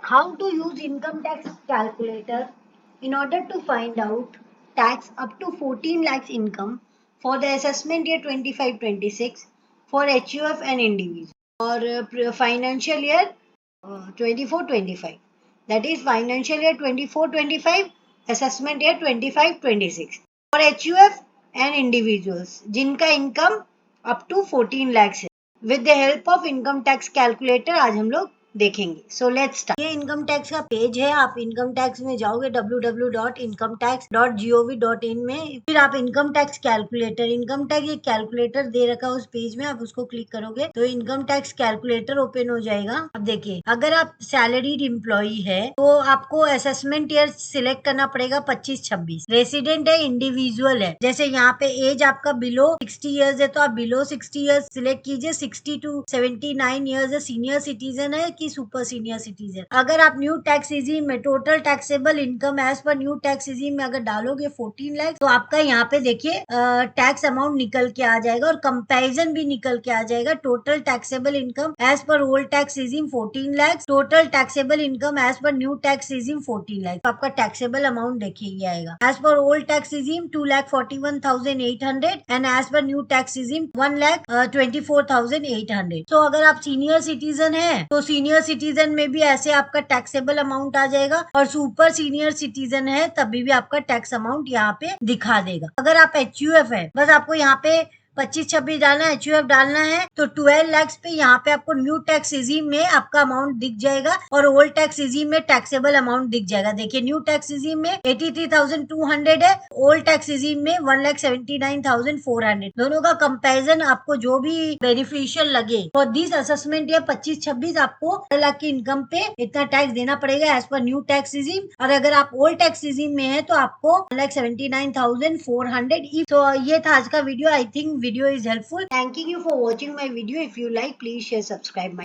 How to use income tax calculator in order to find out tax up to 14 lakhs income for the assessment year 25-26 for HUF and individual or financial year 24-25. That is financial year 24-25, assessment year 25-26 for HUF and individuals जिनका income up to 14 lakhs है. With the help of income tax calculator आज हम लोग देखेंगे. So let's start. ये income tax का page है. आप इनकम टैक्स में जाओगे www.incometax.gov.in में, फिर आप इनकम टैक्स कैलकुलेटर ये कैलकुलेटर दे रखा है उस पेज में, आप उसको क्लिक करोगे तो इनकम टैक्स कैलकुलेटर ओपन हो जाएगा. अब देखिए, अगर आप सैलरीड एम्प्लॉई है तो आपको असेसमेंट ईयर सिलेक्ट करना पड़ेगा 25-26. रेसिडेंट है, इंडिविजुअल है, जैसे यहाँ पे एज आपका बिलो 60 ईयर्स है तो आप बिलो 60 ईयर्स सिलेक्ट कीजिए. 60 to 79 ईयर्स है, सीनियर सिटीजन है कि सुपर सीनियर सिटीजन. अगर आप न्यू टैक्स रिजीम में total taxable income as per new tax regime में अगर डालोगे 14 लाख तो आपका यहाँ पे देखिए टैक्स अमाउंट निकल के आ जाएगा और कंपैरिजन भी निकल के आ जाएगा. Total taxable income as per old tax regime 14 lakh, total taxable income as per new tax regime 14 lakh. तो आपका टैक्सेबल अमाउंट देखिए आएगा. As per old tax regime 2,41,800 and as per new tax regime 1,24,800. तो अगर आप सीनियर सिटीजन है तो senior citizen में भी ऐसे आपका टैक्सेबल अमाउंट आ जाएगा और सुपर सीनियर सिटीजन है तभी भी आपका टैक्स अमाउंट यहाँ पे दिखा देगा. अगर आप HUF है, बस आपको यहाँ पे 25-26 डालना है, HUF डालना है तो 12 लाख पे यहाँ पे आपको न्यू टैक्स रिजीम में आपका अमाउंट दिख जाएगा और ओल्ड टैक्स रिजीम में टैक्सेबल अमाउंट दिख जाएगा. देखिए, न्यू टैक्स रिजीम में 83,200 है, ओल्ड टैक्स रिजीम में 1,79,400. दोनों का कंपैरिजन आपको जो भी बेनिफिशियल लगे फॉर दिस असेसमेंट या 25-26 आपको 1 लाख की इनकम पे इतना टैक्स देना पड़ेगा as per new tax regime. और अगर आप ओल्ड टैक्स रिजीम में है तो आपको 1,79,400. तो ये था आज का video. I think video is helpful. Thanking you for watching my video. If you like, please share, subscribe my